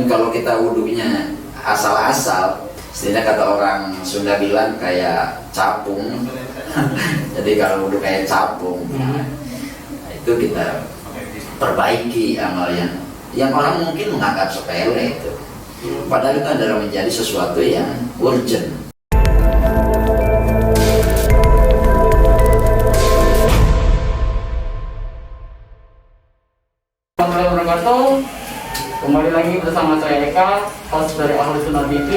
Kan kalau kita wudhunya asal-asal, setidaknya kata orang Sunda bilang kayak capung. Jadi kalau wudhu kayak capung, nah, itu kita perbaiki amal yang orang mungkin menganggap sepele itu. Padahal itu adalah menjadi sesuatu yang urgent. Kembali lagi bersama saya Eka, host dari Ahlus Sunnah TV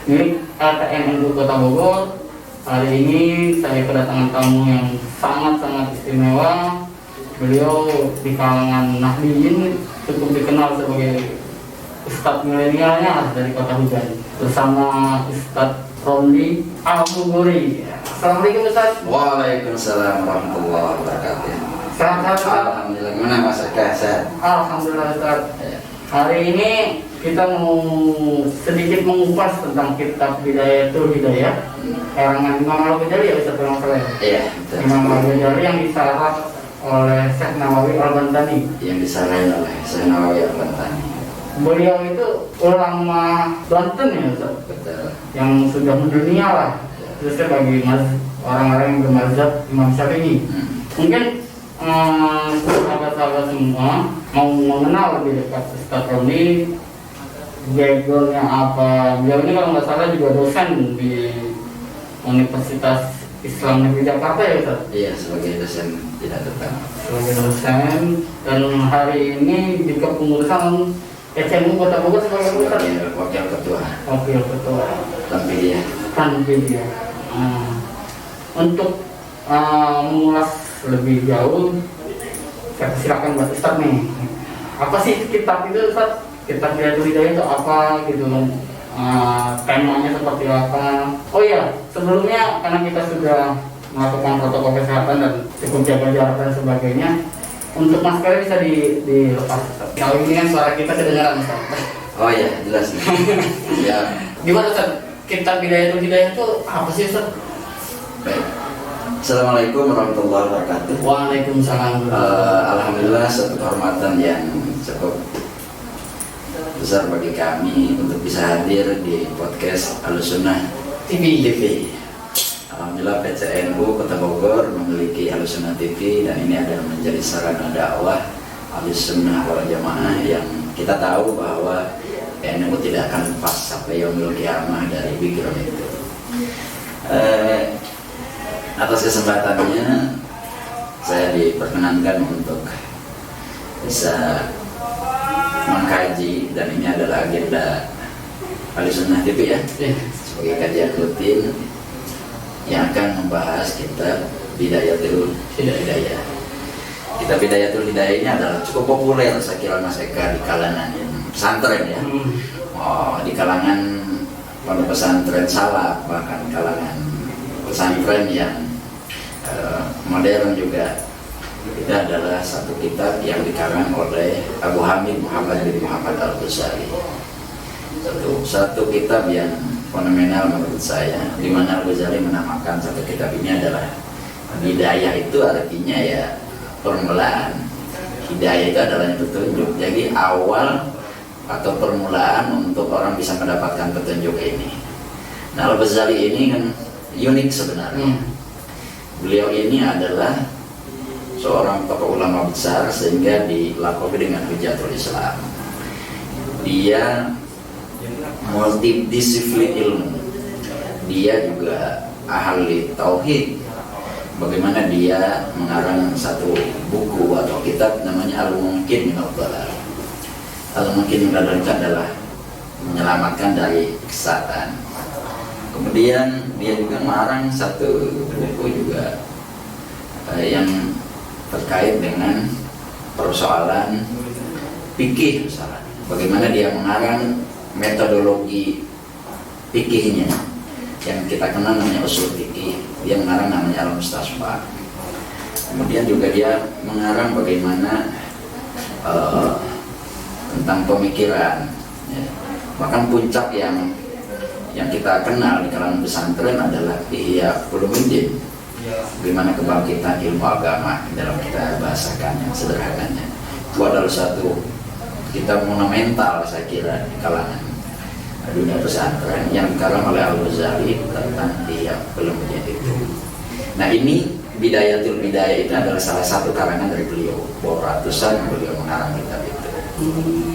milik LTMNU Kota Bogor. Hari ini saya kedatangan tamu yang sangat-sangat istimewa. Beliau di kalangan Nahdiyin cukup dikenal sebagai Ustadz milenialnya dari Kota Hujan, bersama Ustadz Romli Al-Muguri. Assalamualaikum Ustadz. Waalaikumsalam warahmatullahi wabarakatuh. Sehat-sehat Ustadz? Alhamdulillah. Gimana Mas Eka? Sehat? Alhamdulillah Ustadz. Hari ini kita mau sedikit mengupas tentang kitab Hidayatul Hidayah karangan Imam Al-Ghazali ya Ustadz yang salah. Iya. Imam Al-Ghazali yang disarah oleh Syekh Nawawi Al-Bantani. Yang disarahin oleh Syekh Nawawi Al-Bantani. Beliau itu ulama Banten ya Ustadz, Betul. yang sudah mendunia lah, khususnya bagi orang-orang yang bermazhab Imam Syafi'i. Mungkin sahabat-sahabat semua mau mengenal lebih dekat Ustadz Romli, backgroundnya apa. Beliau ini kalau nggak salah juga dosen di Universitas Islam Negeri Jakarta ya Ustadz? Iya, sebagai dosen tidak tetap. Sebagai dosen, dan hari ini di kepengurusan SMU Kota Bogor sebagai Ustadz? Wakil ketua. Wakil ketua. Tampil Ya. Untuk mengulas lebih jauh, saya silakan buat Ustadz nih. Apa sih kitab itu Ustadz? Kitab Hidayatul Hidayah itu apa gitu? Temanya seperti apa? Oh iya, sebelumnya karena kita sudah melakukan protokol kesehatan dan cukup jaga jarak dan sebagainya, untuk maskernya bisa dilepas. Kalau ini kan suara kita kedengaran Ustadz. Oh iya, jelas. Ya. Gimana Ustadz? Kitab Hidayatul Hidayah itu apa sih Ustadz? Baik. Assalamualaikum warahmatullahi wabarakatuh. Waalaikumsalam. Alhamdulillah, satu kehormatan yang cukup besar bagi kami untuk bisa hadir di podcast Ahlus Sunnah TV. Alhamdulillah PCNU Kota Bogor memiliki Ahlus Sunnah TV, dan ini adalah menjadi sarana dakwah Ahlus Sunnah wal Jamaah yang kita tahu bahwa NU tidak akan lepas sampai yaumil qiyamah dari background itu. Atas kesempatannya saya diperkenankan untuk bisa mengkaji, dan ini adalah agenda Ahlus Sunnah TV ya, sebagai kajian rutin yang akan membahas kitab Hidayatul Hidayah. Kitab Hidayatul Hidayah ini adalah cukup populer saya kira Mas Eka di kalangan pesantren ya, di kalangan pondok pesantren salaf, bahkan kalangan pesantren yang modern juga. Itu adalah satu kitab yang dikarang oleh Abu Hamid Muhammad bin Muhammad Al-Ghazali. Satu kitab yang fenomenal menurut saya, di mana Al-Ghazali menamakan satu kitab ini adalah hidayah. Itu artinya ya permulaan. Hidayah itu adalah petunjuk. Jadi awal atau permulaan untuk orang bisa mendapatkan petunjuk ini. Nah, Al-Ghazali ini kan unik sebenarnya. Beliau ini adalah seorang tokoh ulama besar sehingga dilakoni dengan Hujatul Islam. Dia multidisiplin ilmu. Dia juga ahli tauhid. Bagaimana dia mengarang satu buku atau kitab namanya Al-Mumkin min Ad-Dhalal. Al-Mumkin min Ad-Dhalal itu adalah menyelamatkan dari kesesatan. Kemudian dia juga mengarang satu buku juga yang terkait dengan persoalan fikih misalnya. Bagaimana dia mengarang metodologi fikihnya yang kita kenal namanya usul fikih. Dia mengarang namanya Al-Mustasfa. Kemudian juga dia mengarang bagaimana tentang pemikiran ya. Bahkan puncak yang kita kenal di kalangan pesantren adalah Ihya Ulumuddin, bagaimana kebangkitan ilmu agama dalam kita bahasakan yang sederhananya. Itu adalah satu kita monumental saya kira di kalangan dunia pesantren yang dikarang oleh Al-Ghazali tentang Ihya Ulumuddin itu. Nah ini Bidayatul Bidayah itu adalah salah satu karangan dari beliau, bahwa ratusan beliau mengarang kitab itu.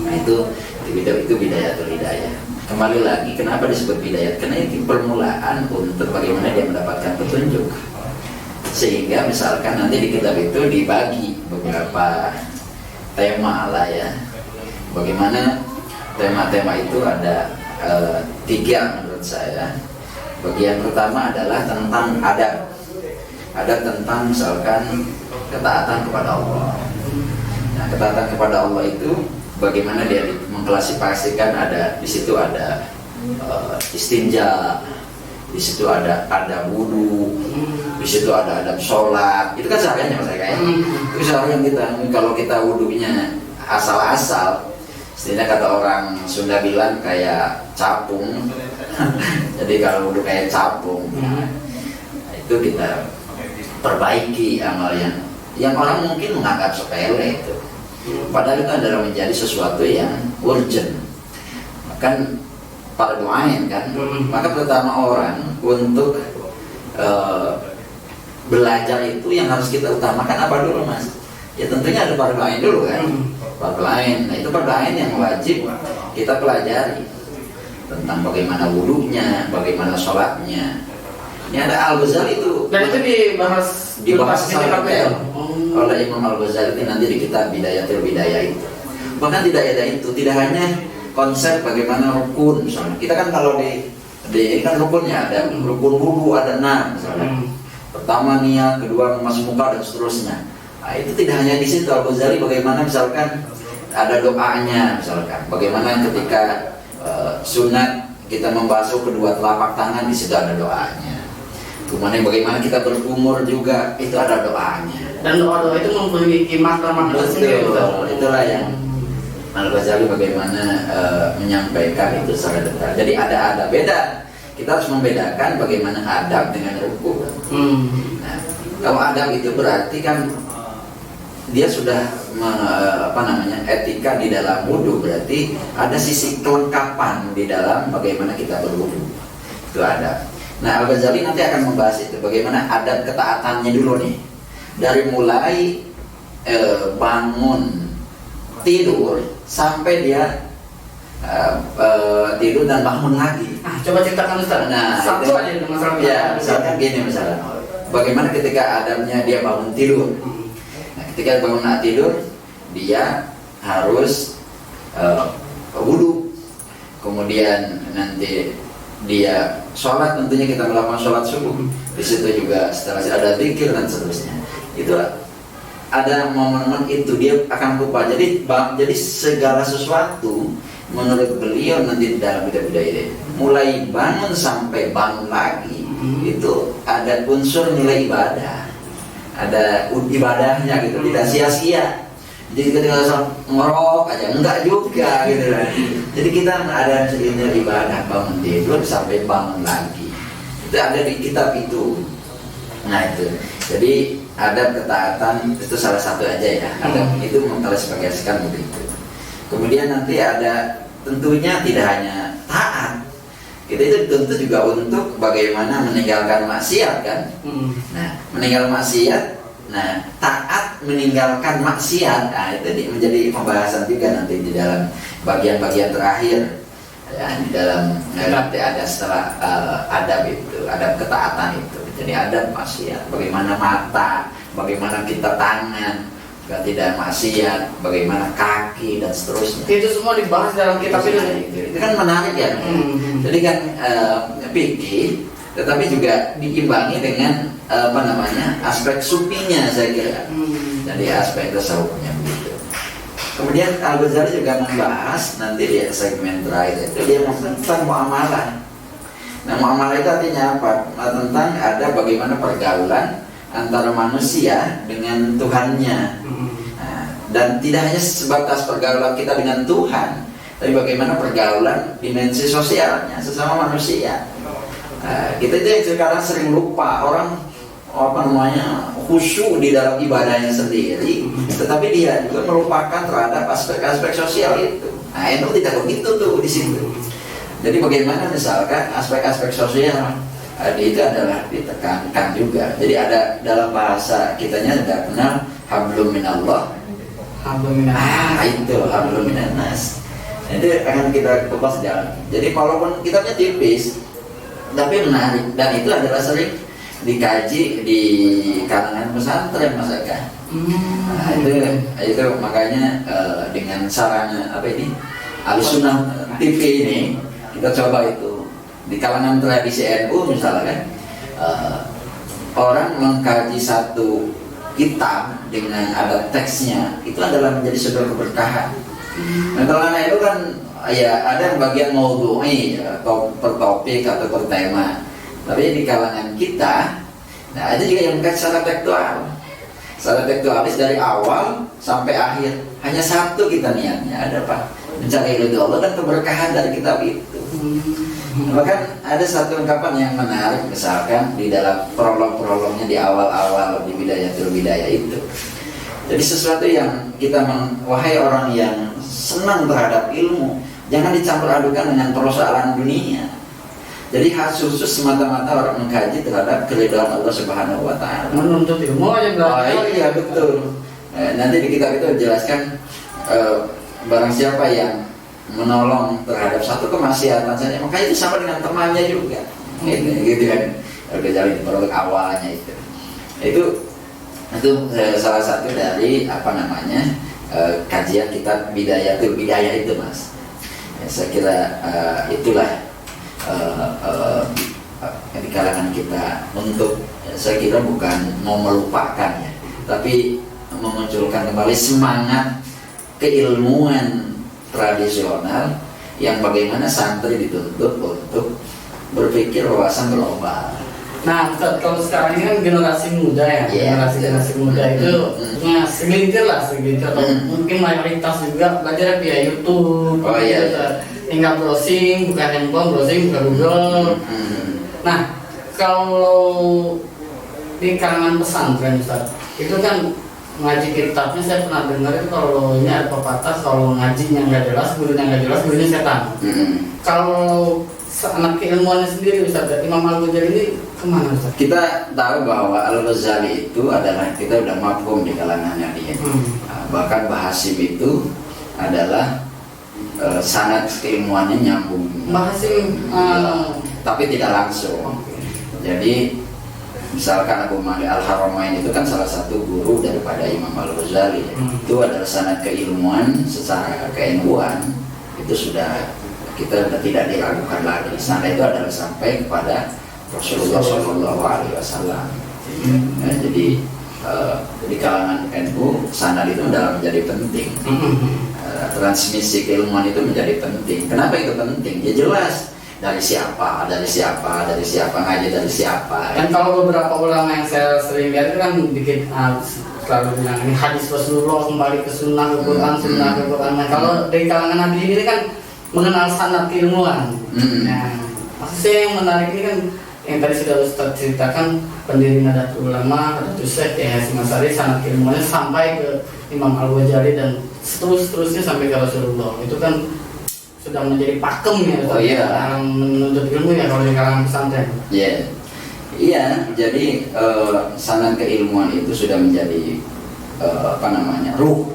Nah itu Bidayatul Hidayah. Kembali lagi, kenapa disebut bidayat? Karena itu permulaan untuk bagaimana dia mendapatkan petunjuk. Sehingga misalkan nanti di kitab itu dibagi beberapa tema lah ya. Bagaimana tema-tema itu ada 3 menurut saya. Bagian pertama adalah tentang adab. Ada tentang misalkan ketaatan kepada Allah. Nah, ketaatan kepada Allah itu bagaimana dia mengklasifikasikan, ada di situ ada istinja, di situ ada wudu, di situ ada adab sholat. Itu kan sehariannya Mas Eka ya. Itu seharian kita, kalau kita wudunya asal-asal, setidaknya kata orang Sunda bilang kayak capung. Jadi kalau wudu kayak capung, nah, itu kita perbaiki amal yang orang mungkin menganggap sepele itu. Padahal itu adalah menjadi sesuatu yang urgent. Kan fardu ain kan. Maka pertama orang untuk belajar itu yang harus kita utamakan apa dulu Mas? Ya tentunya ada fardu ain dulu kan. Fardu ain. Nah itu fardu ain yang wajib kita pelajari, tentang bagaimana wudunya, bagaimana sholatnya. Ini ada Al-Ghazali itu. Dan itu dibahas oleh Imam Al-Ghazali nanti di kitab Bidayatul Bidayah itu. Bahkan tidak ada itu, tidak hanya konsep bagaimana rukun misalnya. Kita kan kalau di kan rukunnya ada rukun wudu ada 6 misalnya. Pertama niat, kedua memasuk muka dan seterusnya. Nah, itu tidak hanya di situ. Al-Ghazali bagaimana misalkan ada doanya misalkan. Bagaimana ketika sunat kita membasuh kedua telapak tangan, di situ ada doanya. Kemudian bagaimana kita berkumur juga itu ada doanya. Dan doa-doa itu memiliki makna-makna sendiri. Itulah yang Al-Ghazali bagaimana menyampaikan itu secara detail. Jadi ada beda. Kita harus membedakan bagaimana adab dengan rukun. Nah, kalau adab itu berarti kan dia sudah etika di dalam wudu, berarti ada sisi kelengkapan di dalam bagaimana kita berwudu. Itu adab. Nah, Al-Ghazali nanti akan membahas itu, bagaimana adab ketaatannya dulu nih. Dari mulai bangun tidur sampai dia tidur dan bangun lagi. Coba ceritakan Ustaz. Nah, satu itu, aja masalah. Ya, misalkan gini misalnya. Bagaimana ketika adabnya dia bangun tidur. Nah, ketika bangun tidur dia harus wudu. Kemudian nanti dia sholat, tentunya kita melakukan sholat subuh. Di situ juga setelah ada zikir dan seterusnya. Itu ada momen-momen itu dia akan lupa. Jadi segala sesuatu menurut beliau nanti di dalam bidaya ini, mulai bangun sampai bangun lagi itu ada unsur nilai ibadah, ada ibadahnya gitu, tidak sia-sia. Jadi ketika ngorok aja enggak juga gitu kan. Jadi kita ada nilai ibadah bangun tidur sampai bangun lagi. Itu ada di kitab itu. Nah itu. Jadi adab ketaatan itu salah satu aja ya. Adab itu mengklasifikasikan begitu. Kemudian nanti ada tentunya tidak hanya taat. Kita itu tentu juga untuk bagaimana meninggalkan maksiat kan. Nah, meninggal maksiat. Nah, taat meninggalkan maksiat, nah itu menjadi pembahasan juga nanti di dalam bagian-bagian terakhir ya, di dalam nanti ada setelah adab itu, adab ketaatan itu. Jadi adab maksiat, bagaimana mata, bagaimana kita tangan, juga tidak maksiat, bagaimana kaki dan seterusnya. Itu semua dibahas dalam kitab ini. Itu kan menarik ya. Jadi kan fikih, tetapi juga diimbangi dengan aspek supinya saya kira. Jadi aspek tasawufnya begitu. Kemudian Al-Ghazali juga membahas nanti di segmen terakhir itu dia tentang muamalah. Nah, muamalah itu artinya apa? Tentang ada bagaimana pergaulan antara manusia dengan Tuhannya. Nah, dan tidak hanya sebatas pergaulan kita dengan Tuhan, tapi bagaimana pergaulan dimensi sosialnya sesama manusia. Kita itu yang sekarang sering lupa, orang khusyuk di dalam ibadahnya sendiri, tetapi dia juga melupakan terhadap aspek-aspek sosial itu. Nah, NU tidak begitu tuh di situ. Jadi bagaimana misalkan aspek-aspek sosial itu adalah ditekankan juga. Jadi ada dalam bahasa kitanya ada kenal hablum minallah. Hablum minallah. Itu hablum minannas. Itu akan kita kupas jalan. Jadi walaupun kitabnya tipis, tapi menarik, dan itu adalah sering dikaji di kalangan pesantren Mas Eka. Nah, itu makanya dengan sarana apa ini Ahlussunnah TV ini kita coba itu di kalangan tradisi NU misalnya orang mengkaji satu kitab dengan ada teksnya itu adalah menjadi sebuah keberkahan. Nah, kalau anak itu kan ya ada bagian maudhu'i atau per topik atau per tema. Tapi di kalangan kita, nah itu juga yang bukan secara tekstual. Secara tekstualis dari awal sampai akhir hanya satu kita niatnya, ada apa? Mencari ridho Allah dan keberkahan dari kitab itu. Bahkan ada satu ungkapan yang menarik, misalkan di dalam prolog-prolognya di awal-awal di Bidayatul Bidayah itu. Jadi sesuatu yang kita wahai orang yang senang terhadap ilmu, jangan dicampur adukan dengan persoalan dunia. Jadi khas khusus semata-mata orang mengkaji terhadap keridhaan Allah Subhanahu wa taala. Menuntut ilmu aja belajar. Iya betul. Nanti di kitab itu dijelaskan barang siapa yang menolong terhadap satu kemaksiatan saja, maka itu sama dengan temannya juga. Gitu kan. Kecuali produk awalnya itu salah satu dari apa namanya kajian kitab Bidayatul Bidayah itu, Mas. Ya, saya kira itulah di kalangan kita untuk saya kira bukan mau melupakan ya, tapi memunculkan kembali semangat keilmuan tradisional yang bagaimana santri dituntut untuk berpikir wawasan global. Nah, kalau sekarang ini kan generasi muda ya, generasi muda itu segelintir atau mungkin mayoritas juga belajar via YouTube. Oh iya. Tinggal browsing, bukan handphone, browsing, bukan Google. Nah, kalau di kalangan pesantren Ustaz, itu kan ngaji kitabnya saya pernah dengar itu kalau ini ada pepatah kalau ngajinya nggak jelas, gurunya setan. Kalau anak keilmuannya sendiri Ustaz, Imam Al-Ghazali ini kemana Ustaz? Kita tahu bahwa Al-Ghazali itu adalah, kita udah mafhum di kalangannya dia. Bahkan Bahasim itu adalah sangat keilmuannya nyambung. Bahasim tapi tidak langsung. Jadi misalkan Abu Malik Al-Haramain itu kan salah satu guru daripada Imam Al-Ghazali. Itu adalah sanad keilmuan secara keilmuan itu sudah kita sudah tidak diragukan lagi. Sanad itu adalah sampai kepada Rasulullah SAW. Nah, jadi di kalangan NU sanad itu adalah menjadi penting. Transmisi keilmuan itu menjadi penting. Kenapa itu penting? Ya jelas dari siapa, ngaji dari siapa. Dan kalau beberapa ulama yang saya sering lihat itu kan bikin selalu bilang ini hadis Rasulullah kembali ke sunnah ke Quran, sunnah ke Quran. Nah, kalau dari kalangan Nabi ini kan mengenal sanad keilmuan. Nah, maksudnya yang menarik ini kan yang tadi sudah Ustaz ceritakan pendiri Nahdlatul Ulama, Nahdlatul Syekh Hasyim Asy'ari, sanad keilmuannya sampai ke Imam Al-Ghazali dan seterusnya sampai ke Rasulullah. Itu kan sudah menjadi pakem ya dalam menuntut ilmu ya kalau di kalangan pesantren. Iya, jadi sanad keilmuan itu sudah menjadi ruh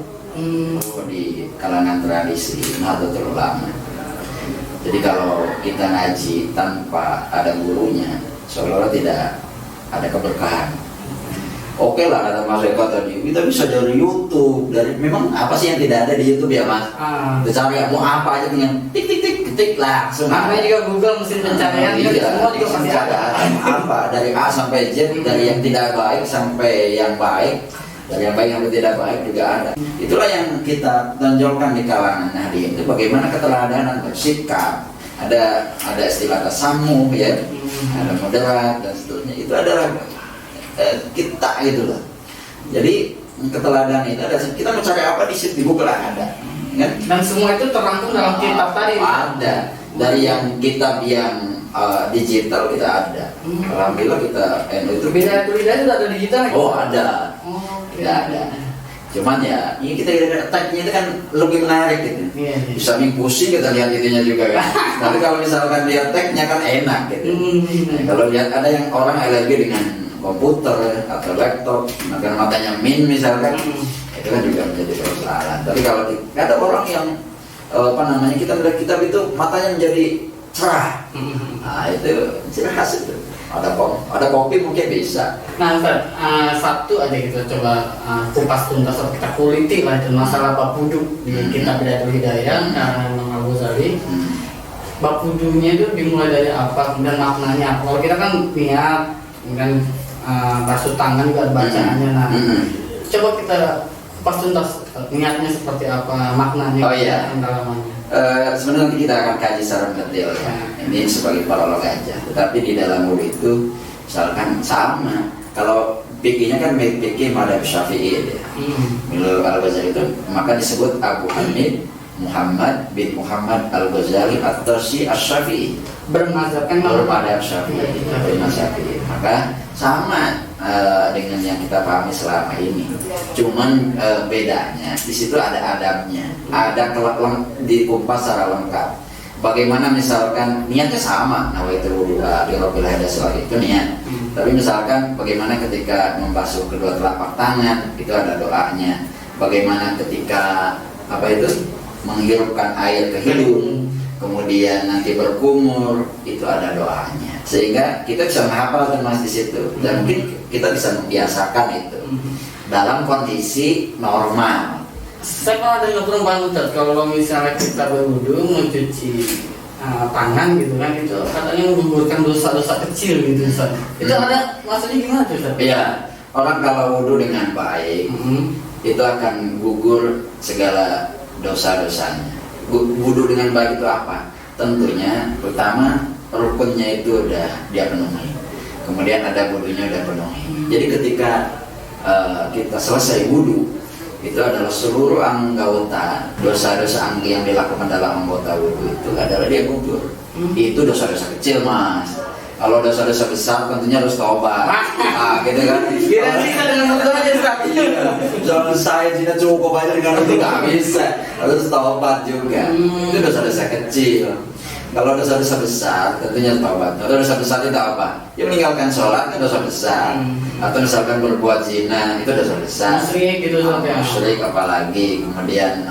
di kalangan tradisi Nahdlatul Ulama. Jadi kalau kita ngaji tanpa ada gurunya, seolah-olah tidak ada keberkahan. Oke lah kata Mas Eko tadi, kita bisa dari YouTube, memang apa sih yang tidak ada di YouTube ya Mas? Kita cari mau apa aja yang tik langsung. Namanya juga Google mesin pencarian, semua juga pasti ada. Apa dari A sampai Z, dari yang tidak baik sampai yang baik, dari yang baik sampai tidak baik juga ada. Itulah yang kita tonjolkan di kalangan Nahdien itu bagaimana keteladanan bersikap. Ada istilah tasamuh ya, ada moderat dan seterusnya. Itu adalah kita gitu loh. Jadi keteladanan itu ada. Kita mau cari apa di situ di Google ada, kan? Dan semua itu terangkum dalam kitab tadi. Ada dari yang kitab yang digital kita ada. Alhamdulillah kita NU itu Beda itu ada digital. oh ada. Oh, Tidak ada. Cuman ya, ini kita tag-nya itu kan lebih menarik gitu. Iya. Di samping pusing kita lihat itunya juga kan. Tapi kalau misalkan lihat tag-nya kan enak gitu. Nah, kalau lihat ada yang orang alergi dengan komputer atau laptop, maka matanya min misalkan, itu kan juga menjadi persoalan. Tapi kalau ada orang yang kita melihat kitab itu matanya menjadi cerah. Nah itu ciri khas itu. Ada kopi mungkin bisa. Nah Ustaz, satu aja kita coba kupas tuntas atau kita kuliti lah itu masalah bab wudhu di kitab Bidayatul Hidayah karena Imam Al-Ghazali. Bab wudhunya itu dimulai dari apa dan maknanya apa? Kalau kita kan niat, kemudian basuh tangan juga ada bacaannya. Nah, coba kita kupas tuntas niatnya seperti apa, maknanya, oh iya. pendalamannya. Sebenarnya nanti kita akan kaji secara detail ya. Ini sebagai prolog aja. Tetapi di dalam wudhu itu misalkan sama. Kalau fikihnya kan fikih madhab Syafi'i ya. Menurut Al-Ghazali itu maka disebut Abu Hamid Muhammad bin Muhammad Al-Ghazali At-Tarsi Asy-Syafi'i. Bermazhabkan bermadhab Syafi'i. Maka sama dengan yang kita pahami selama ini. Cuman bedanya di situ ada adabnya, ada dikumpas secara lengkap. Bagaimana misalkan niatnya sama, nawaitul wudu'a li rabbil alamin itu niat. Tapi misalkan bagaimana ketika membasuh kedua telapak tangan itu ada doanya. Bagaimana ketika menghirupkan air ke hidung, kemudian nanti berkumur itu ada doanya. Sehingga kita bisa menghafal termas di situ dan mungkin kita bisa membiasakan itu dalam kondisi normal. Saya pernah dengar perempuan Ustaz, kalau misalnya kita berwudu mencuci tangan gitu kan, itu katanya menggugurkan dosa-dosa kecil gitu Ustaz. Itu ada maksudnya gimana tuh Ustaz? Iya, orang kalau wudu dengan baik itu akan gugur segala dosa-dosanya. Wudu dengan baik itu apa? Tentunya pertama rukunnya itu udah dia penuhi. Kemudian ada wudunya udah penuhi. Jadi ketika kita selesai wudu itu adalah seluruh anggota dosa-dosa yang dilakukan dalam anggota wudu itu adalah dia gugur. Itu dosa-dosa kecil mas. Kalau dosa-dosa besar tentunya harus taubat. Gitu kan? Kita dengan betul aja Ustaz. Jangan saya tidak cukup aja dengan itu nggak bisa. Harus taubat juga. Itu dosa-dosa kecil. Kalau dosa-dosa besar tentunya taubat. Kalau dosa besar itu apa? Ya meninggalkan sholat itu dosa besar. Atau misalkan berbuat zina itu dosa besar. Musyrik gitu Ustaz ya. Musyrik apalagi, kemudian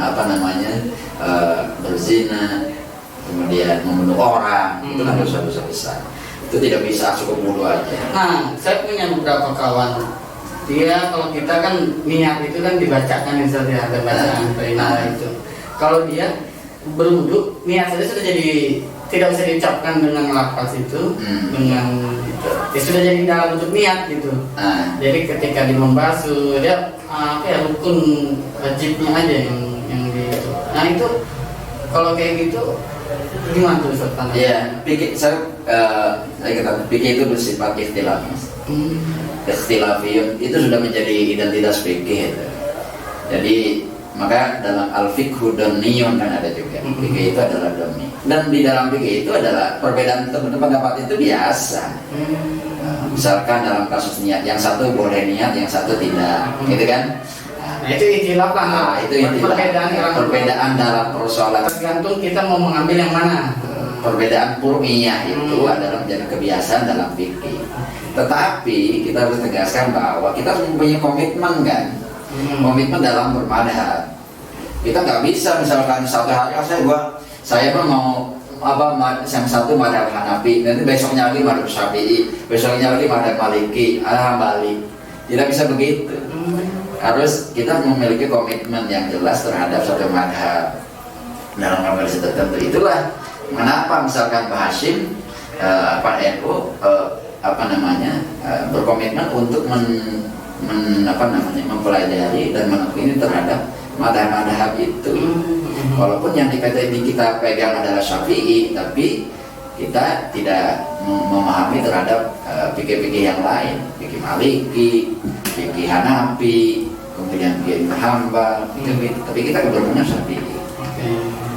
berzina, kemudian membunuh orang, itu kan dosa-dosa besar. Itu tidak bisa cukup wudu aja. Nah, saya punya beberapa kawan. Dia kalau kita kan niat itu kan dibacakan misalnya ada bacaan itu. Kalau dia berwudu niat saja sudah jadi tidak usah diucapkan dengan lafaz itu dengan ya sudah jadi dalam bentuk niat gitu. Jadi ketika dia membasuh dia rukun wajibnya aja yang di itu. Nah itu kalau kayak gitu gimana tuh Ustaz? Iya, fikih itu bersifat ikhtilaf. Ikhtilafiyun itu sudah menjadi identitas fikih itu. Jadi maka dalam al-fiqhu domniyun kan ada juga. Fikih itu adalah domni. Dan di dalam fikih itu adalah perbedaan pendapat itu biasa. Misalkan dalam kasus niat, yang satu boleh niat, yang satu tidak, gitu kan? Nah itu ikhtilaf lah. Itu perbedaan dalam persoalan. Tergantung kita mau mengambil yang mana. Perbedaan fur'iyah itu adalah menjadi kebiasaan dalam fikih. Tetapi kita harus tegaskan bahwa kita harus mempunyai komitmen kan. Komitmen dalam bermadhab. Kita nggak bisa misalkan satu hari saya mau yang satu madhab Hanafi, nanti besoknya lagi madhab Syafi'i, besoknya lagi madhab Maliki, Hambali. Tidak bisa begitu. Harus kita memiliki komitmen yang jelas terhadap satu madhab dalam kondisi tertentu. Itulah mengapa misalkan Pak Hashim NU berkomitmen untuk mempelajari dan menekuni terhadap madhab-madhab itu. Walaupun yang kita pegang adalah Syafi'i, tapi kita tidak memahami terhadap fikih-fikih yang lain, fikih Maliki, fikih Hanafi, kemudian fikih Hambal, tapi kita kebetulannya Syafi'i.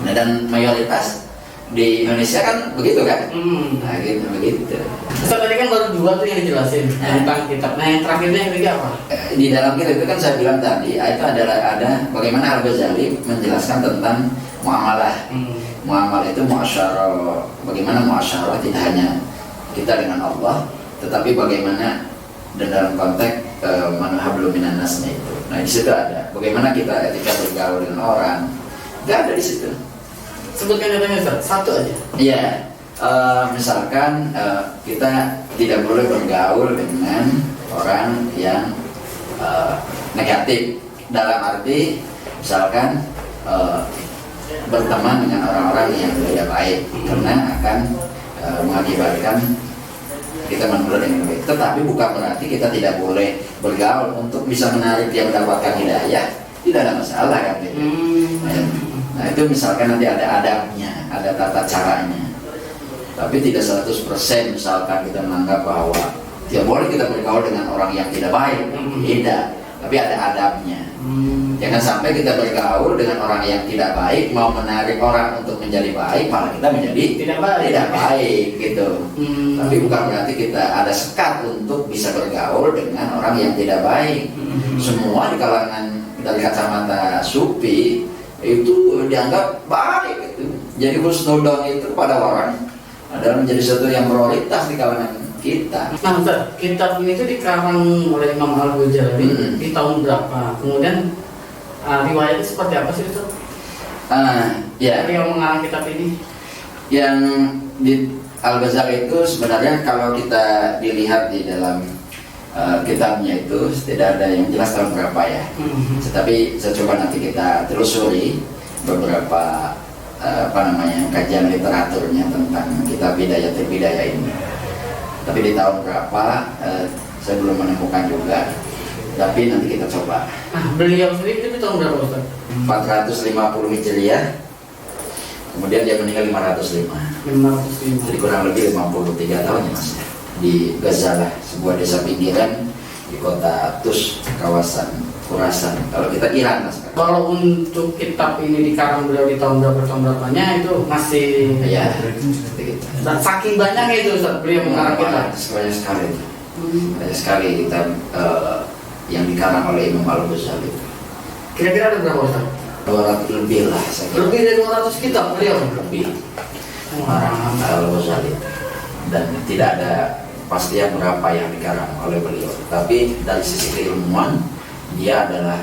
Nah, dan mayoritas di Indonesia kan begitu kan? Nah gitu begitu. Ustaz tadi kan baru 2 tuh yang dijelasin tentang kitab. Nah yang terakhirnya yang ketiga apa? Di dalam kitab itu kan saya bilang tadi itu adalah ada bagaimana Al-Ghazali menjelaskan tentang muamalah. Muamalah itu muasyarah. Bagaimana muasyarah tidak hanya kita dengan Allah, tetapi bagaimana dan dalam konteks manhablu minan nasnya itu. Nah di situ ada bagaimana kita etika bergaul dengan orang. Nggak ada di situ. Sebutkan contohnya Ustaz, satu aja. Iya, misalkan kita tidak boleh bergaul dengan orang yang negatif. Dalam arti misalkan berteman dengan orang-orang yang tidak baik, karena akan mengakibatkan kita menurut dengan baik. Tetapi bukan berarti kita tidak boleh bergaul untuk bisa menarik dia mendapatkan hidayah. Tidak ada masalah kan gitu. Nah itu misalkan nanti ada adabnya, ada tata caranya. Tapi tidak 100% misalkan kita menganggap bahwa tidak boleh kita bergaul dengan orang yang tidak baik. Tidak, tapi ada adabnya. Jangan sampai kita bergaul dengan orang yang tidak baik, mau menarik orang untuk menjadi baik, malah kita menjadi tidak baik gitu. Tapi bukan berarti kita ada sekat untuk bisa bergaul dengan orang yang tidak baik. Semua di kalangan dari kacamata sufi itu dianggap baik gitu. Jadi husnudon itu pada orang adalah menjadi sesuatu yang prioritas di kalangan kita. Nah Ustaz, kitab ini itu dikarang oleh Imam Al-Ghazali di tahun berapa? Kemudian riwayatnya seperti apa sih Ustaz? Ya. Yang mengarang kitab ini? Yang di Al-Ghazali itu sebenarnya kalau kita dilihat di dalam kitabnya itu tidak ada yang jelas tahun berapa ya. Tetapi saya coba nanti kita telusuri beberapa kajian literaturnya tentang kitab Bidayatul Bidayah ini. Tapi di tahun berapa saya belum menemukan juga. Tapi nanti kita coba. Beliau sendiri itu tahun berapa Ustaz? 450 Hijriah. Kemudian dia meninggal 505. Jadi kurang lebih 53 tahun ya Mas. Di Ghazalah, sebuah desa pinggiran di kota Tus, kawasan Khurasan. Kalau kita Iran Mas. Kalau untuk kitab ini dikarang beliau di tahun berapanya itu masih ya seperti itu. Dan saking banyaknya itu Ustaz beliau mengarang kitab. Banyak sekali. Banyak sekali kitab yang dikarang oleh Imam Al-Ghazali. Kira-kira ada berapa Ustaz? 200 lebih lah. Lebih dari 200 kitab beliau. Lebih. Mengarang Al-Ghazali. Dan tidak ada pastian berapa yang dikarang oleh beliau. Tapi dari sisi keilmuan dia adalah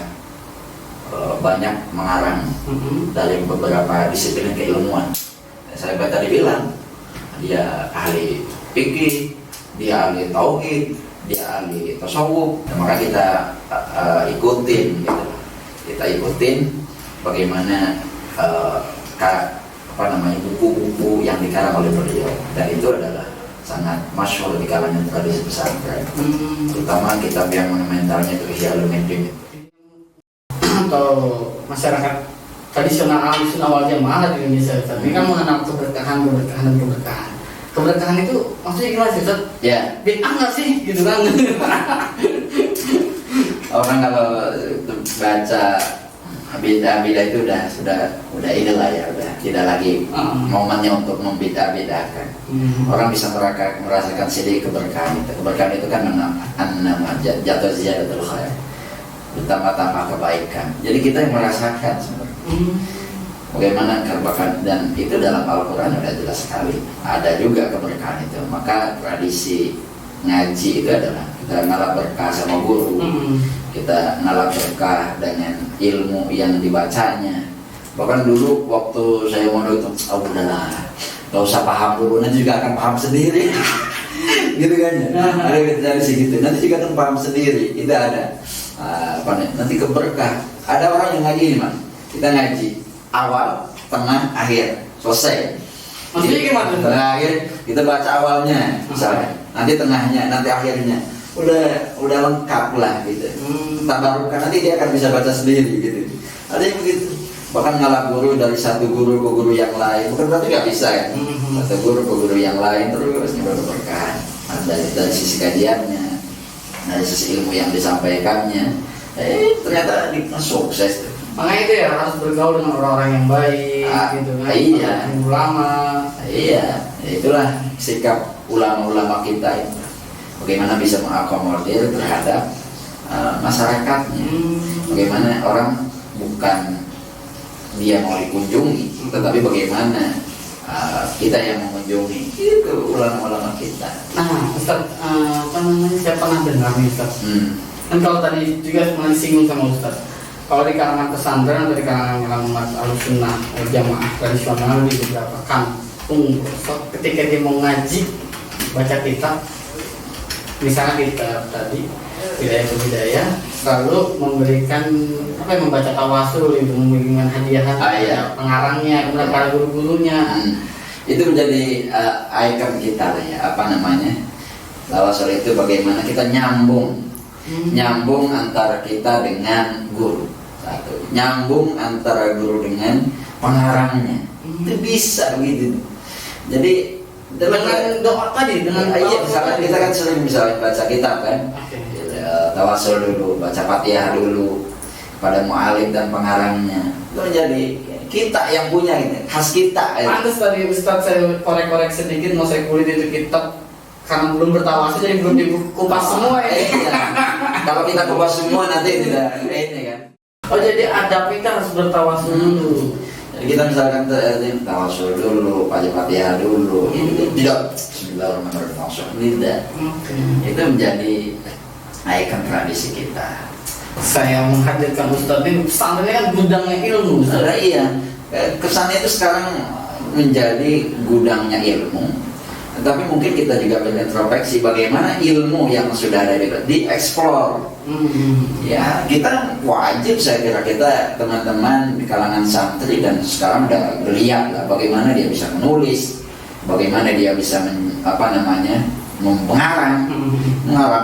banyak mengarang dari beberapa disiplin keilmuan. Saya tadi bilang dia ahli fikih, dia ahli tauhid, dia ahli tasawuf. Maka kita ikutin gitu. Kita ikutin bagaimana buku-buku yang dikarang oleh beliau, dan itu adalah sangat masyhur di kalangan tradisi pesantren, terutama kitab yang monumentalnya itu Ihya Ulumuddin. Atau masyarakat tradisional Ahlussunnah wal Jamaah di Indonesia, tapi kan mengenal keberkahan. Keberkahan itu maksudnya gimana sih Ustaz? Ya. Bid'ah nggak sih gitu kan? Orang kalau baca bid'ah itu udah inilah ya, udah tidak lagi momennya untuk membidah-bidahkan. Orang bisa merasakan sedih keberkahan itu. Keberkahan itu kan nama jatuh ziyadatul khair, bertambah-tambah kebaikan. Jadi kita yang merasakan sebenarnya bagaimana keberkahan, dan itu dalam Al-Quran sudah jelas sekali ada juga keberkahan itu. Maka tradisi ngaji itu adalah kita ngalap berkah sama guru, kita ngalap berkah dengan ilmu yang dibacanya. Bahkan dulu waktu saya mau itu, udahlah, gak usah paham dulu, nanti juga akan paham sendiri. Gitu kan ya? Ada dari segitu, nanti juga akan paham sendiri. Itu ada nanti keberkah. Ada orang yang ngaji nih, kita ngaji awal, tengah, akhir, selesai. Maksudnya gimana? Tengah akhir kita baca awalnya, misalnya, nanti tengahnya, nanti akhirnya, udah lengkap lah gitu. Tabarukan, nanti dia akan bisa baca sendiri gitu. Ada yang begitu. Bahkan ngalap guru dari satu guru ke guru yang lain, bukan berarti nggak bisa kan? Satu guru ke guru yang lain terus berberkah. Dari sisi kajiannya, dari sisi ilmu yang disampaikannya, ternyata sukses. Makanya itu ya harus bergaul dengan orang-orang yang baik, gitu kan. Iya. Ulama. Iya, itulah sikap ulama-ulama kita itu. Bagaimana bisa mengakomodir terhadap masyarakatnya. Bagaimana orang bukan dia mau dikunjungi, tetapi bagaimana kita yang mengunjungi. Itu ulama-ulama kita. Nah, Ustaz, apa namanya? Saya pernah dengar nih, Ustaz. Kan kalau tadi juga sebenarnya singgung sama Ustaz. Kalau di kalangan pesantren atau di kalangan umat Ahlussunnah Jamaah tradisional di beberapa kampung, ketika dia mau ngaji baca kitab, misalnya kitab tadi Hidayah ke Hidayah, selalu memberikan apa yang membaca tawasul itu, memberikan hadiah pengarangnya, kemudian para guru-gurunya. Itu menjadi ikon kita lah ya, apa namanya? Tawasul itu bagaimana kita nyambung antara kita dengan guru. Satu, nyambung antara guru dengan pengarangnya. Itu bisa begitu. Jadi dengan doa tadi, dengan misalkan kita kan sering misalnya baca kitab kan, tawasul dulu, baca Fatihah dulu pada mu'alim dan pengarangnya. Itu jadi kita yang punya ini, khas kita. Pantes tadi Ustaz saya korek-korek sedikit, mau saya kulit itu kitab karena belum bertawasul jadi belum dikupas semua ya. Kalau kita kupas semua nanti tidak ini kan. Oh, jadi adab kita harus bertawasul dulu. Jadi kita misalkan tawasul dulu, baca Fatihah dulu, itu tidak Bismillahirrahmanirrahim, tidak. Itu menjadi ikon tradisi kita. Saya menghadirkan Ustaz ini, pesantren ini kan gudangnya ilmu. Iya, kesannya itu sekarang menjadi gudangnya ilmu. Tapi mungkin kita juga berintrospeksi bagaimana ilmu yang sudah ada dieksplor. Ya, kita wajib, saya kira kita teman-teman di kalangan santri dan sekarang udah lihat lah bagaimana dia bisa menulis, bagaimana dia bisa mengarang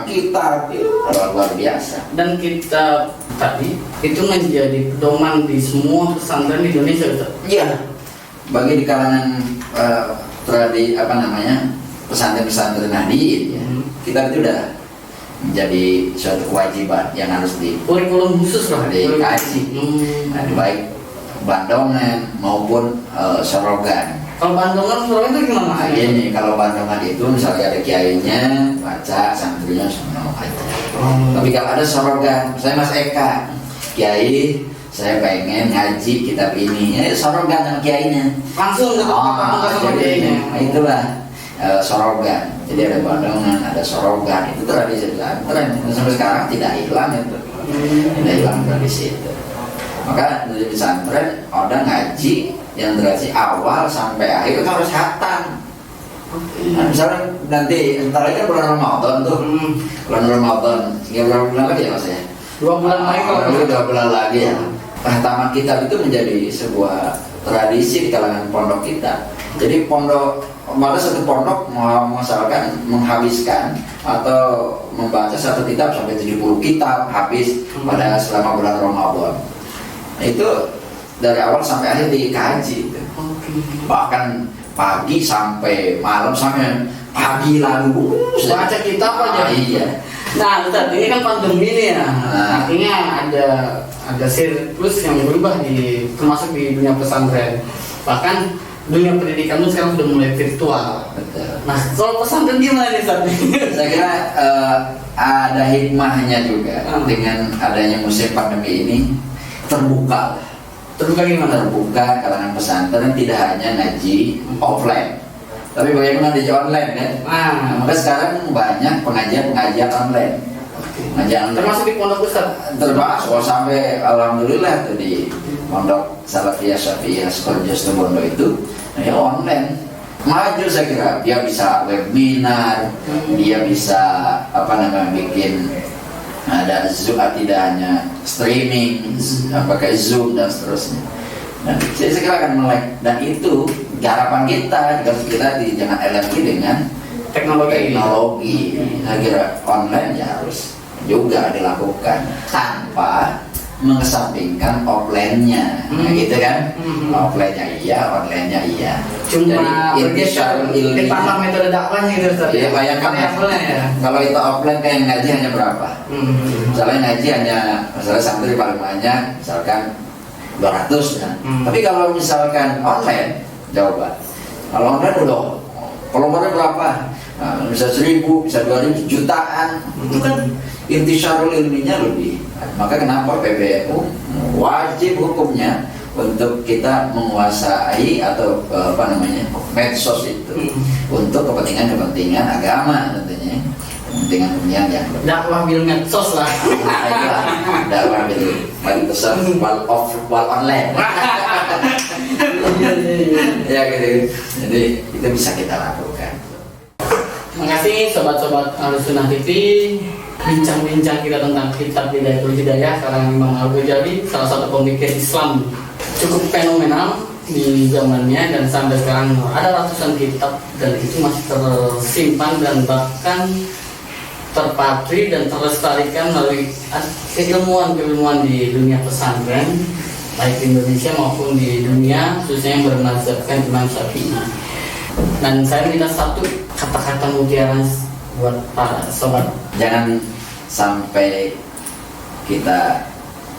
kitab, luar biasa. Dan kita tadi itu menjadi pedoman di semua pesantren di Indonesia, Ustaz. Iya, bagi di kalangan pesantren-pesantren Nahdien ya, kita itu udah menjadi suatu kewajiban yang harus kurikulum khusus lah dikaji. Baik Bandongan maupun Sorogan. Kalau Bandongan itu gimana? Ini kalau Bandongan itu misalnya ada kiainya baca, santrinya semua aja. Tapi kalau ada Sorogan, saya Mas Eka, kiai saya pengen ngaji kitab ini, Sorogan sama kiainya langsung sama kiainya. Itulah Sorogan. Jadi ada Bandongan, ada Sorogan, itu tradisi pesantren sampai sekarang tidak hilang itu, tidak hilang tradisi itu. Maka dari pesantren ada ngaji yang tradisi awal sampai akhir itu harus khatam. Nah, misalnya nanti entar lagi kan bulan Ramadan tuh, bulan Ramadan, berapa bulan lagi ya Mas ya? 2 bulan lagi kalau 2 bulan lagi ya. Khataman kitab itu menjadi sebuah tradisi di kalangan pondok kita. Jadi pada satu pondok misalkan menghabiskan atau membaca satu kitab sampai 70 kitab habis pada selama bulan Ramadan. Itu dari awal sampai akhir dikaji. Bahkan pagi sampai malam, sampai pagi lalu baca kitab aja. Iya. Nah, Ustaz, ini kan pandemi ini ya. Artinya ada siklus yang berubah termasuk di dunia pesantren. Bahkan dunia pendidikan itu sekarang sudah mulai virtual. Betul. Nah, kalau pesantren gimana nih, Ustaz? Saya kira ada hikmahnya juga dengan adanya musim pandemi ini, terbuka Gimana? Terbuka kalangan pesantren tidak hanya ngaji offline, tapi bagaimana ngaji online kan? Maka sekarang banyak pengajian online. Termasuk di pondok Ustaz. Termasuk sampai alhamdulillah tuh di pondok Salafiyah Syafi'iyah Sukoharjo Situbondo itu ya online. Maju saya kira, dia bisa webinar, dia bisa bikin ada Zoom, tidak hanya streaming, pakai Zoom dan seterusnya. Dan saya kira akan melek, dan itu harapan kita jangan alergi dengan teknologi. Saya kira online ya harus juga dilakukan tanpa mengesampingkan offline-nya, gitu kan? Offline-nya iya, online-nya iya. Cuma bergeser ditambah metode dakwahnya gitu, Ustaz. Iya, bayangkan ya. Kalau itu offline kayak ngaji hanya berapa? Misalnya ngaji hanya, misalnya santri paling banyak, misalkan 200 ya. Tapi kalau misalkan online, coba kalau online udah followernya berapa, nah, bisa 1000, bisa 2000, jutaan, itu kan intisarul ilminya lebih. Maka kenapa PBNU wajib hukumnya untuk kita menguasai atau medsos itu untuk kepentingan agama tentunya, kepentingan yang dakwah bil medsos lah. dakwah bil medsos wal online. Ya gitu. Jadi itu bisa kita lakukan. Terima kasih sobat-sobat Ahlussunnah TV. Bincang-bincang kita tentang kitab Bidayatul Hidayah karang Imam Al-Ghazali, salah satu pemikir Islam cukup fenomenal di zamannya, dan sampai sekarang ada ratusan kitab dan itu masih tersimpan dan bahkan terpatri dan terlestarikan melalui keilmuan di dunia pesantren baik di Indonesia maupun di dunia, khususnya yang bernazarkan Imam Syafi'i. Dan saya minta satu kata-kata mutiara buat para sobat. Jangan sampai kita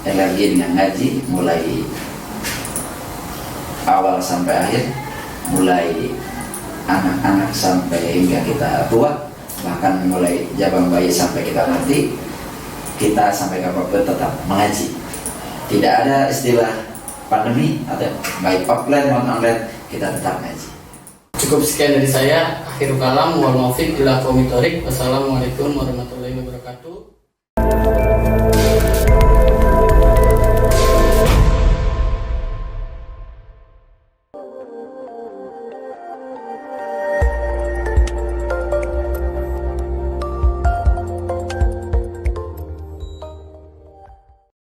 energi dengan ngaji mulai awal sampai akhir, mulai anak-anak sampai hingga kita tua, bahkan mulai jabang bayi sampai kita mati, kita sampai kapanpun tetap mengaji. Tidak ada istilah pandemi atau baik offline maupun online, kita tetap mengaji. Cukup sekian dari saya. Akhirul kalam wal muwaffiq ila aqwamit thoriq. Wassalamualaikum warahmatullahi wabarakatuh.